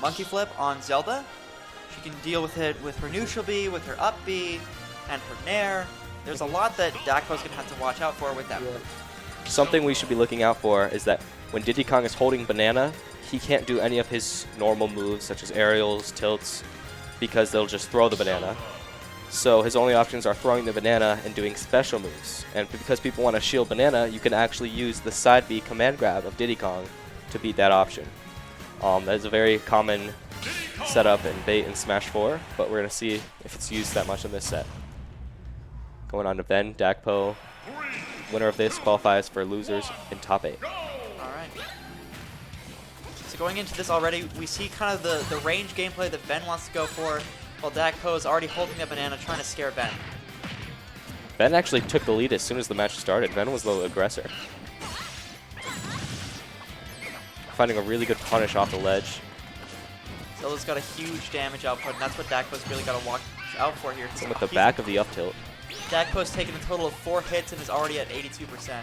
monkey flip on Zelda. She can deal with it with her neutral B, with her up B, and her nair. There's a lot that DAKPO's going to have to watch out for with that move. Something we should be looking out for is that when Diddy Kong is holding banana, he can't do any of his normal moves such as aerials, tilts, because they'll just throw the banana. So his only options are throwing the banana and doing special moves. And because people want to shield banana, you can actually use the side B command grab of Diddy Kong to beat that option. That is a very common setup in bait in Smash 4, but we're going to see if it's used that much in this set. Going on to Ben, DAKPO. Winner of this qualifies for losers in top 8. Alright. So going into this already, we see kind of the range gameplay that Ben wants to go for, while DAKPO is already holding the banana, trying to scare Ben. Ben actually took the lead as soon as the match started. Ben was the aggressor. Finding a really good punish off the ledge. Zelda's got a huge damage output, and that's what DAKPO's really got to watch out for here. With the back of the up tilt. DAKPO's taken a total of 4 hits and is already at 82%.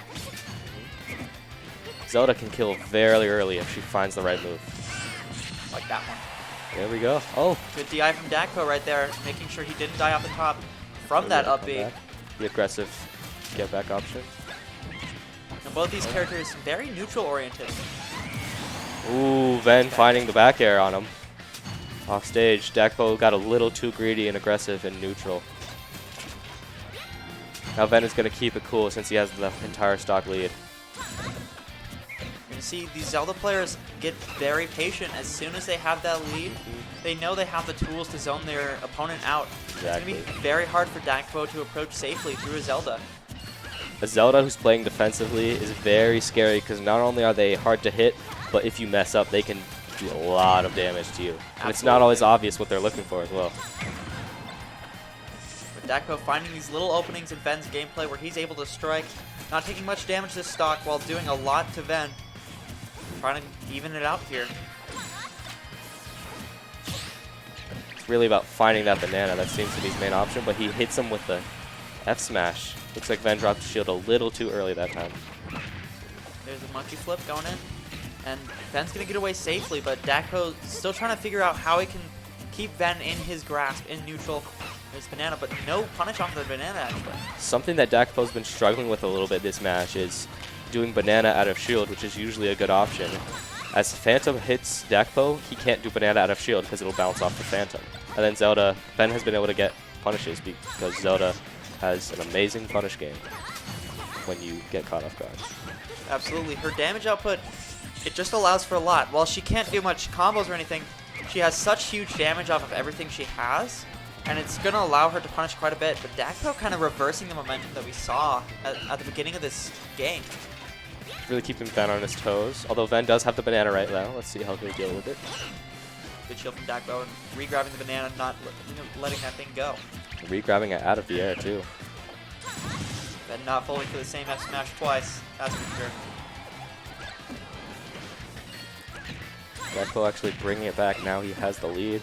Zelda can kill very early if she finds the right move. Like that one. There we go. Oh. Good DI from DAKPO right there, making sure he didn't die off the top from that up B. The aggressive get back option. And both these characters very neutral oriented. Ooh, Ven finding the back air on him. Off stage, DAKPO got a little too greedy and aggressive in neutral. Now Ven is going to keep it cool since he has the entire stock lead. You see these Zelda players get very patient. As soon as they have that lead, they know they have the tools to zone their opponent out. Exactly. It's going to be very hard for DAKPO to approach safely through a Zelda. A Zelda who's playing defensively is very scary because not only are they hard to hit, but if you mess up, they can do a lot of damage to you. And it's not always obvious what they're looking for as well. But DAKPO finding these little openings in Ven's gameplay where he's able to strike, not taking much damage to stock while doing a lot to Ven. Trying to even it out here. It's really about finding that banana. That seems to be his main option, but he hits him with the F smash. Looks like Ven dropped the shield a little too early that time. There's a monkey flip going in. And Ven's going to get away safely, but DAKPO still trying to figure out how he can keep Ven in his grasp, in neutral. There's banana, but no punish off the banana, actually. Something that DAKPO's been struggling with a little bit this match is doing banana out of shield, which is usually a good option. As Phantom hits DAKPO, he can't do banana out of shield because it'll bounce off the Phantom. And then Zelda, Ven has been able to get punishes because Zelda has an amazing punish game when you get caught off guard. Absolutely. Her damage output, it just allows for a lot. While she can't do much combos or anything, she has such huge damage off of everything she has, and it's going to allow her to punish quite a bit. But DAKPO kind of reversing the momentum that we saw at the beginning of this game. Really keeping Ven on his toes, although Ven does have the banana right now. Let's see how he'll deal with it. Good shield from DAKPO and re-grabbing the banana, not letting that thing go. Re-grabbing it out of the air, too. Ven not falling for the same F smash twice, that's for sure. DAKPO actually bringing it back. Now he has the lead.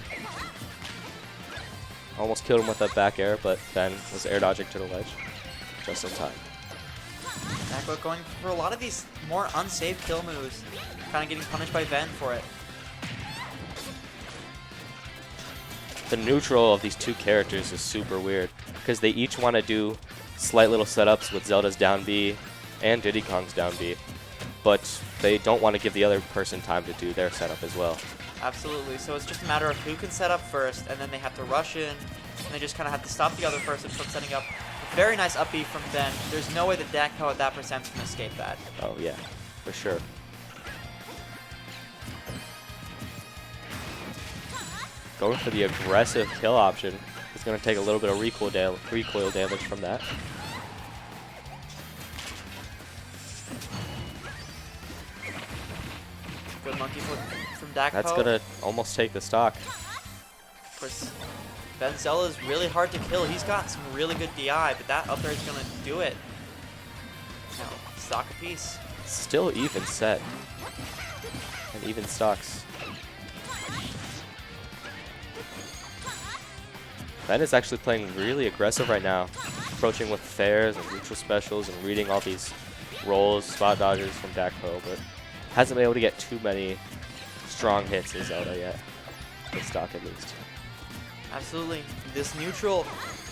Almost killed him with that back air, but Ven was air dodging to the ledge just in time. DAKPO going for a lot of these more unsafe kill moves, kind of getting punished by Ven for it. The neutral of these two characters is super weird because they each want to do slight little setups with Zelda's down B and Diddy Kong's down B, but they don't want to give the other person time to do their setup as well. Absolutely. So it's just a matter of who can set up first, and then they have to rush in, and they just kind of have to stop the other person from setting up. Very nice up B from Ben. There's no way that DAKPO at that percent can escape that. Oh yeah, for sure. Going for the aggressive kill option. It's going to take a little bit of recoil damage from that. Good monkey flip from DAKPO. That's going to almost take the stock. Of course, Ben Zelda is really hard to kill. He's got some really good DI, but that up there is going to do it. Now, stock apiece. Still even set. And even stocks. Ben is actually playing really aggressive right now, approaching with fairs and neutral specials and reading all these rolls, spot dodges from DAKPO, but hasn't been able to get too many strong hits in Zelda yet. the stock at least. Absolutely. This neutral,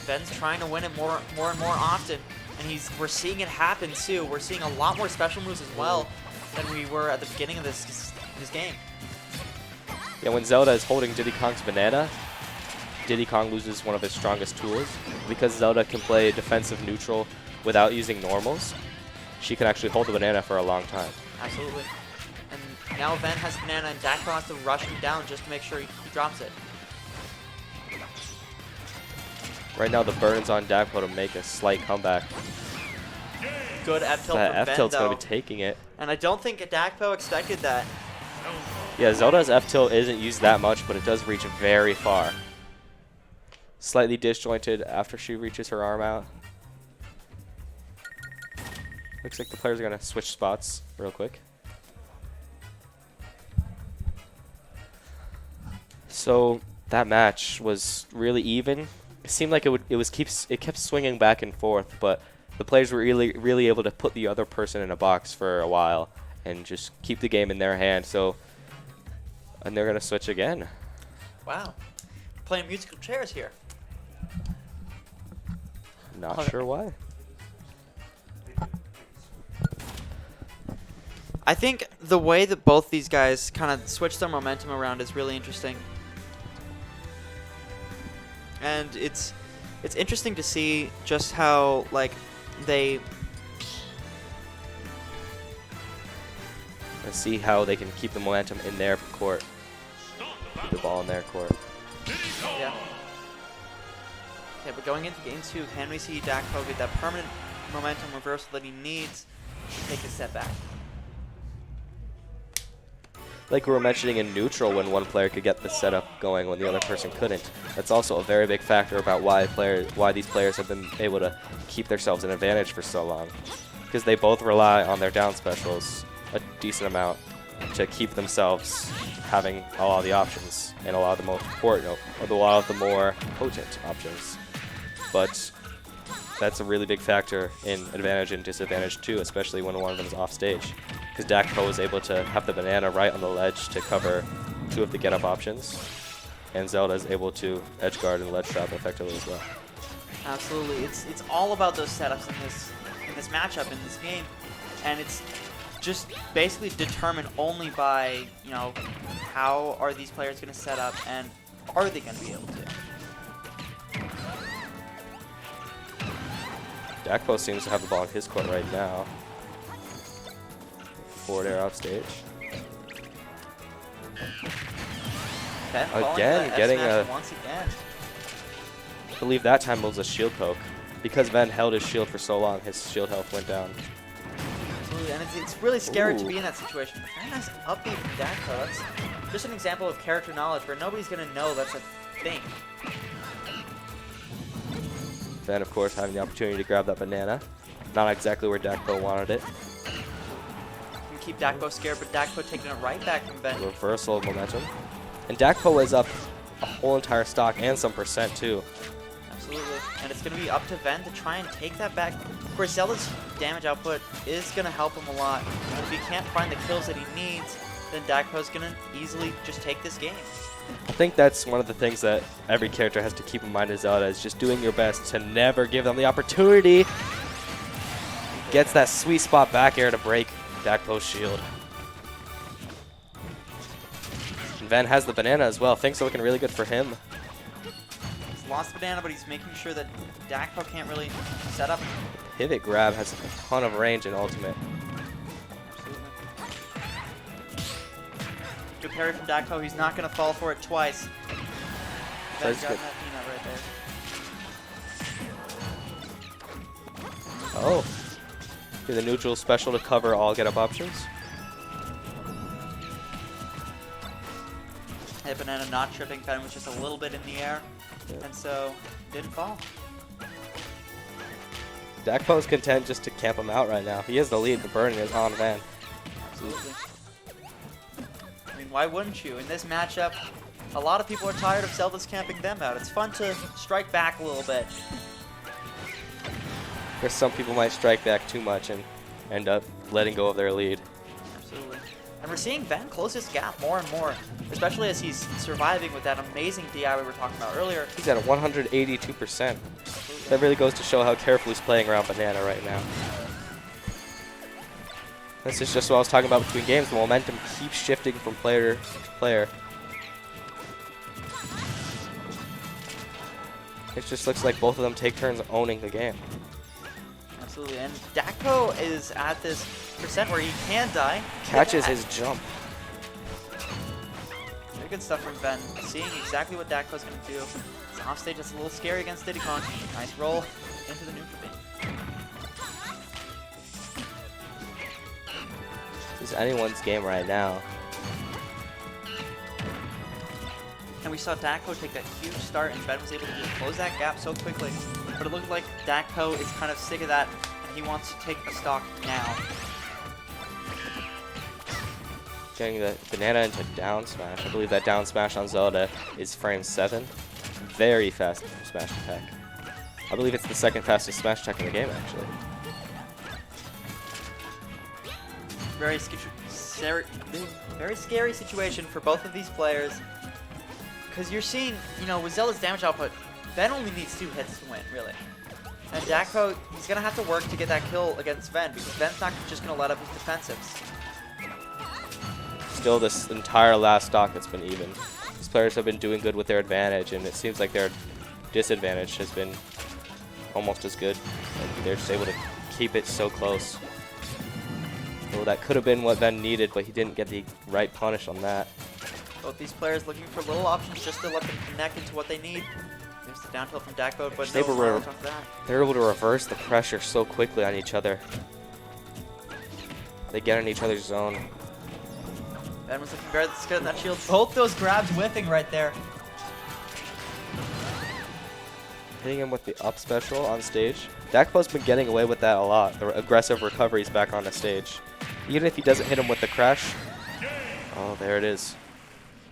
Ben's trying to win it more and more often, and we're seeing it happen too. We're seeing a lot more special moves as well than we were at the beginning of this game. Yeah, when Zelda is holding Diddy Kong's banana, Diddy Kong loses one of his strongest tools. Because Zelda can play defensive neutral without using normals, she can actually hold the banana for a long time. Absolutely. And now Ven has banana, and DAKPO has to rush him down just to make sure he drops it. Right now, the burden's on DAKPO to make a slight comeback. Good F tilt That from F Ben, tilt's though. going to be taking it. And I don't think DAKPO expected that. Yeah, Zelda's F tilt isn't used that much, but it does reach very far. Slightly disjointed after she reaches her arm out. Looks like the players are going to switch spots real quick. So that match was really even. It seemed like it kept swinging back and forth, but the players were really able to put the other person in a box for a while and just keep the game in their hand. And they're going to switch again. Wow. Playing musical chairs here. Not Okay. sure why. I think the way that both these guys kind of switch their momentum around is really interesting. And it's interesting to see just how, like, they... Let's see how they can keep the momentum in their court. Keep the ball in their court. Yeah. Okay, but going into game 2, can we see DAKPO get that permanent momentum reversal that he needs to take a step back? Like we were mentioning in neutral, when one player could get the setup going when the other person couldn't. That's also a very big factor about why these players have been able to keep themselves an advantage for so long. Because they both rely on their down specials a decent amount to keep themselves having a lot of the options and a lot of the most important, or a lot of the more potent options. But that's a really big factor in advantage and disadvantage too, especially when one of them is off stage. Because DAKPO was able to have the banana right on the ledge to cover 2 of the get-up options, and Zelda is able to edge guard and ledge trap effectively as well. Absolutely. It's all about those setups in this matchup, in this game, and it's just basically determined only by, you know, how are these players going to set up, and are they going to be able to? DAKPO seems to have the ball in his court right now. Forward air off stage. Ben falling Again, to that getting F-smash a- once again. I believe that time was a shield poke. Because Ven held his shield for so long, his shield health went down. Absolutely, and it's really scary to Ooh. be in that situation. But very nice upbeat from DAKPO. That's just an example of character knowledge where nobody's going to know that's a thing. Ven, of course, having the opportunity to grab that banana. Not exactly where DAKPO wanted it. You can keep DAKPO scared, but DAKPO taking it right back from Ben. Reversal of momentum. And DAKPO is up a whole entire stock and some percent too. Absolutely. And it's going to be up to Ven to try and take that back. Of course, Zelda's damage output is going to help him a lot. And if he can't find the kills that he needs, then DAKPO's going to easily just take this game. I think that's one of the things that every character has to keep in mind as Zelda, is just doing your best to never give them the opportunity. Gets that sweet spot back air to break DAKPO's shield. And Ven has the banana as well. Things are looking really good for him. He's lost the banana, but he's making sure that DAKPO can't really set up. Pivot grab has a ton of range in ultimate. Absolutely. Good parry from DAKPO. He's not going to fall for it twice. Ven's got good. that peanut right there. Oh. Do the neutral special to cover all get-up options. Hit banana not tripping. Ben was just a little bit in the air, and so didn't fall. DAKPO's content just to camp him out right now. He has the lead. The burden is on Ven. Absolutely. I mean, why wouldn't you? In this matchup, a lot of people are tired of Zelda's camping them out. It's fun to strike back a little bit. Because some people might strike back too much and end up letting go of their lead. Absolutely. And we're seeing Ven close his gap more and more, especially as he's surviving with that amazing DI we were talking about earlier. He's at 182%. That really goes to show how careful he's playing around Banana right now. This is just what I was talking about between games. The momentum keeps shifting from player to player. It just looks like both of them take turns owning the game. Absolutely, and DAKPO is at this percent where he can die. Catches his jump. Very good stuff from Ben, seeing exactly what DAKPO's going to do. It's off stage, that's a little scary against Diddy Kong. Nice roll into the neutral beam. This is anyone's game right now. And we saw DAKPO take that huge start, and Ben was able to just close that gap so quickly. But it looked like DAKPO is kind of sick of that, and he wants to take a stock now. Getting the Banana into down smash. I believe that down smash on Zelda is frame 7. Very fast smash attack. I believe it's the second fastest smash attack in the game, actually. Very scary situation for both of these players. Because you're seeing, you know, with Zelda's damage output, Ben only needs 2 hits to win, really. And DAKPO, he's going to have to work to get that kill against Ven, because Ven's not just going to let up his defensives. Still, this entire last stock has been even. These players have been doing good with their advantage, and it seems like their disadvantage has been almost as good. And they're just able to keep it so close. Well, that could have been what Ven needed, but he didn't get the right punish on that. Both these players looking for little options just to let them connect into what they need. There's the down tilt from DAKPO, but no knowledge off that. They're able to reverse the pressure so quickly on each other. They get in each other's zone. Ben was looking very good in that shield. Both those grabs whiffing right there. Hitting him with the up special on stage. DAKPO's been getting away with that a lot. The aggressive recoveries back on the stage. Even if he doesn't hit him with the crash. Oh, there it is.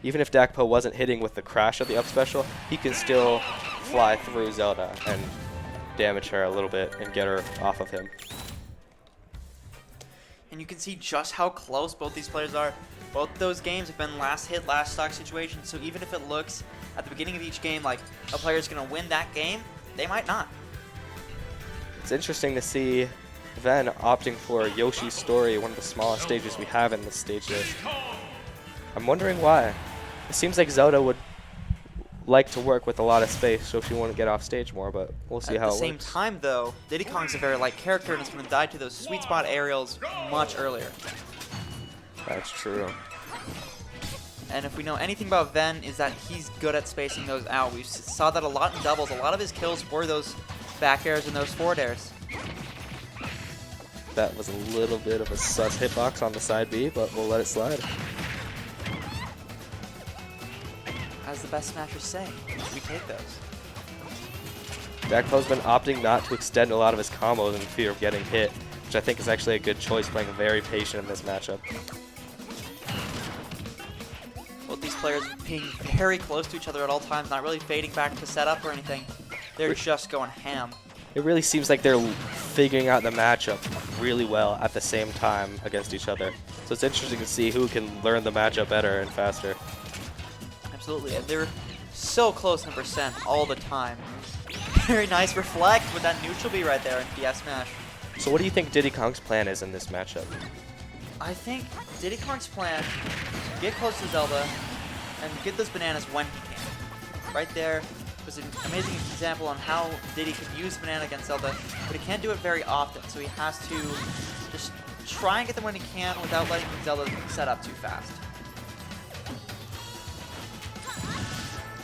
Even if DAKPO wasn't hitting with the crash of the up special, he can still fly through Zelda and damage her a little bit and get her off of him. And you can see just how close both these players are. Both those games have been last hit, last stock situations, so even if it looks at the beginning of each game like a player's going to win that game, they might not. It's interesting to see Ven opting for Yoshi's Story, one of the smallest stages we have in this stage list. I'm wondering why. It seems like Zelda would like to work with a lot of space so she won't get off stage more, but we'll see how it works. At the same time, though, Diddy Kong's a very light character and is going to die to those sweet spot aerials much earlier. That's true. And if we know anything about Ven, is that he's good at spacing those out. We saw that a lot in doubles. A lot of his kills were those back airs and those forward airs. That was a little bit of a sus hitbox on the side B, but we'll let it slide. As the best smashers say, we take those. DAKPO's been opting not to extend a lot of his combos in fear of getting hit, which I think is actually a good choice, playing very patient in this matchup. Both these players being very close to each other at all times, not really fading back to set up or anything. They're just going ham. It really seems like they're figuring out the matchup really well at the same time against each other. So it's interesting to see who can learn the matchup better and faster. Absolutely, and they're so close in percent all the time. Very nice reflect with that neutral B right there in DS Smash. So what do you think Diddy Kong's plan is in this matchup? I think Diddy Kong's plan, get close to Zelda and get those bananas when he can. Right there was an amazing example on how Diddy could use banana against Zelda, but he can't do it very often, so he has to just try and get them when he can without letting Zelda set up too fast.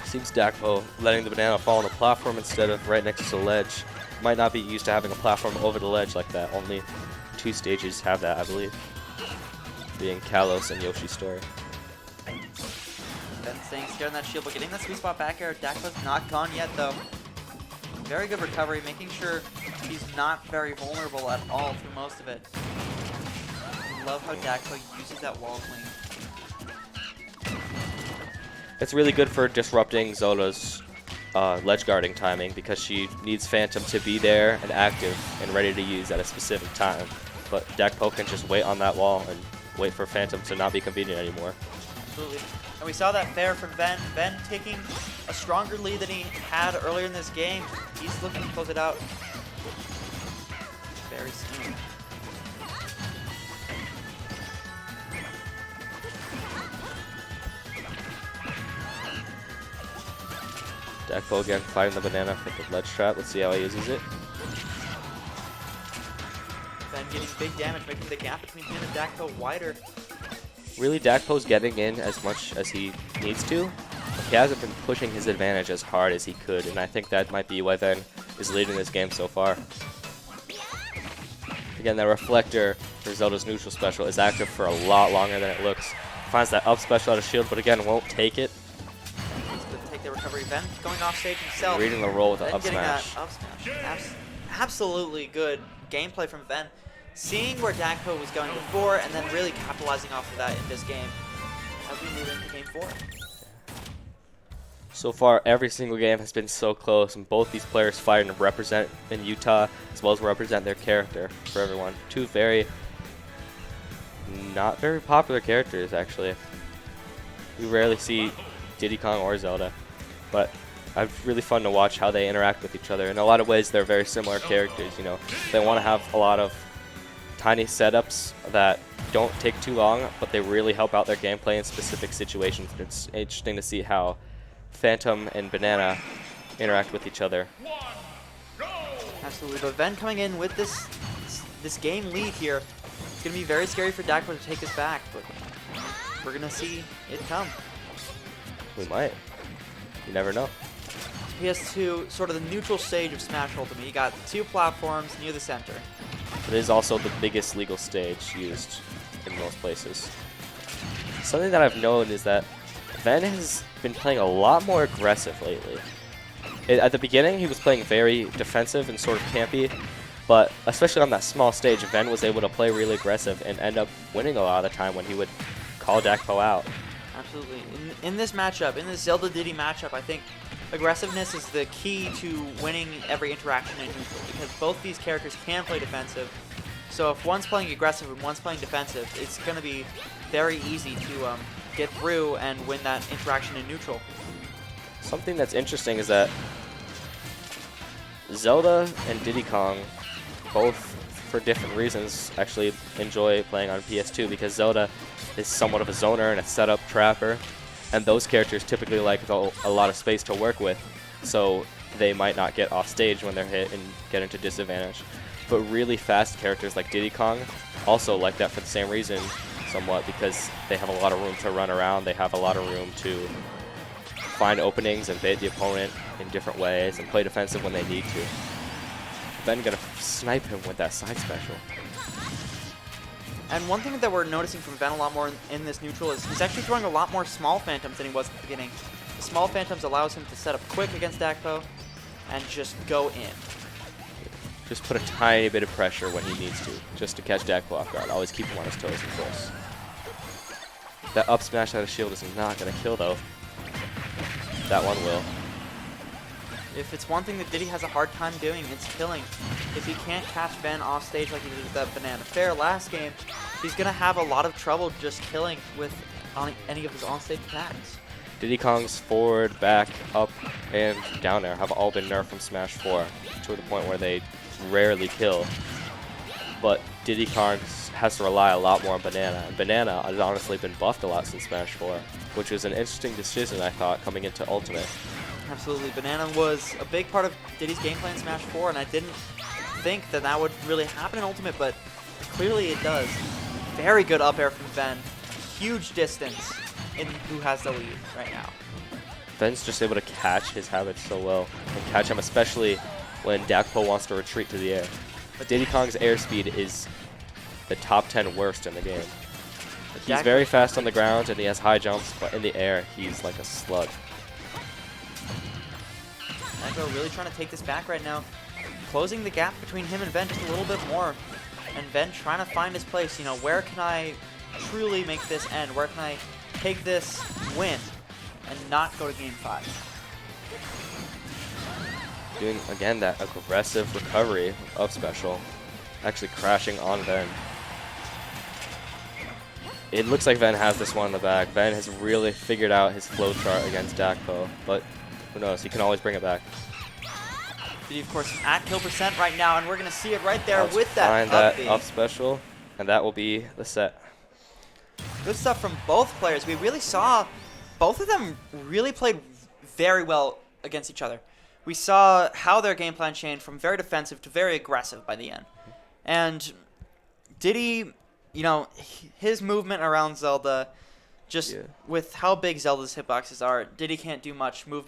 Seems DAKPO letting the banana fall on the platform instead of right next to the ledge. Might not be used to having a platform over the ledge like that. Only 2 stages have that, I believe. Being Kalos and Yoshi's Story. Ben staying scared in that shield, but getting that sweet spot back air. DAKPO's not gone yet, though. Very good recovery, making sure he's not very vulnerable at all through most of it. I love how DAKPO uses that wall clean. It's really good for disrupting Zelda's ledge guarding timing because she needs Phantom to be there and active and ready to use at a specific time. But DAKPO can just wait on that wall and wait for Phantom to not be convenient anymore. Absolutely. And we saw that fair from Ben. Ben taking a stronger lead than he had earlier in this game. He's looking to close it out very soon. DAKPO again fighting the banana for the ledge trap. Let's see how he uses it. Ben getting big damage, making the gap between him and DAKPO wider. Really, DAKPO's getting in as much as he needs to. But he hasn't been pushing his advantage as hard as he could, and I think that might be why Ven is leading this game so far. Again, that reflector for Zelda's neutral special is active for a lot longer than it looks. Finds that up special out of shield, but again, won't take it. Take the recovery. Ben going off stage himself. Reading the roll with the Ben up getting smash. that up smash. Absolutely good gameplay from Ben. Seeing where DAKPO was going before and then really capitalizing off of that in this game as we move into game 4. So far, every single game has been so close, and both these players fighting to represent in Utah as well as represent their character for everyone. Two not very popular characters, actually. We rarely see Diddy Kong or Zelda, but it's really fun to watch how they interact with each other. In a lot of ways, they're very similar characters. You know, they want to have a lot of tiny setups that don't take too long, but they really help out their gameplay in specific situations. It's interesting to see how Phantom and Banana interact with each other. Absolutely, but Ven coming in with this game lead here. It's going to be very scary for DAKPO to take this back, but we're going to see it come. We might. You never know. He has to sort of the neutral stage of Smash Ultimate. You got 2 platforms near the center. It is also the biggest legal stage used in most places. Something that I've known is that Ven has been playing a lot more aggressive lately. At the beginning, he was playing very defensive and sort of campy, but especially on that small stage, Ven was able to play really aggressive and end up winning a lot of the time when he would call DAKPO out. Absolutely. In this matchup, in this Zelda-Diddy matchup, I think aggressiveness is the key to winning every interaction in neutral, because both these characters can play defensive. So if one's playing aggressive and one's playing defensive, it's going to be very easy to get through and win that interaction in neutral. Something that's interesting is that Zelda and Diddy Kong, both for different reasons, actually enjoy playing on PS2, because Zelda is somewhat of a zoner and a setup trapper, and those characters typically like a lot of space to work with, so they might not get off stage when they're hit and get into disadvantage. But really fast characters like Diddy Kong also like that for the same reason, somewhat, because they have a lot of room to run around, they have a lot of room to find openings and bait the opponent in different ways and play defensive when they need to. Then gonna snipe him with that side special. And one thing that we're noticing from Ben a lot more in this neutral is he's actually throwing a lot more small phantoms than he was at the beginning. The small phantoms allows him to set up quick against DAKPO and just go in. Just put a tiny bit of pressure when he needs to, just to catch DAKPO off guard. Always keep him on his toes, of course. That up smash out of shield is not going to kill, though. That one will. If it's one thing that Diddy has a hard time doing, it's killing. If he can't catch Ben off stage like he did with that banana fair last game, he's going to have a lot of trouble just killing with any of his on-stage attacks. Diddy Kong's forward, back, up, and down air have all been nerfed from Smash 4 to the point where they rarely kill. But Diddy Kong has to rely a lot more on Banana, and Banana has honestly been buffed a lot since Smash 4, which was an interesting decision, I thought, coming into Ultimate. Absolutely. Banana was a big part of Diddy's gameplay in Smash 4, and I didn't think that that would really happen in Ultimate, but clearly it does. Very good up air from Ben. Huge distance in who has the lead right now. Ben's just able to catch his habits so well, and catch him especially when DAKPO wants to retreat to the air. But Diddy Kong's airspeed is the top 10 worst in the game. He's very fast on the ground and he has high jumps, but in the air he's like a slug. DAKPO really trying to take this back right now. Closing the gap between him and Ben just a little bit more. And Ben trying to find his place. You know, where can I truly make this end? Where can I take this win and not go to game 5? Doing, again, that aggressive recovery of special. Actually crashing on Ben. It looks like Ven has this one in the bag. Ven has really figured out his flow chart against DAKPO, but who knows? He can always bring it back. Diddy, of course, at kill percent right now, and we're going to see it right there Let's with that find up that B. up special, and that will be the set. Good stuff from both players. We really saw both of them really played very well against each other. We saw how their game plan changed from very defensive to very aggressive by the end. And Diddy, you know, his movement around Zelda, just with how big Zelda's hitboxes are, Diddy can't do much movement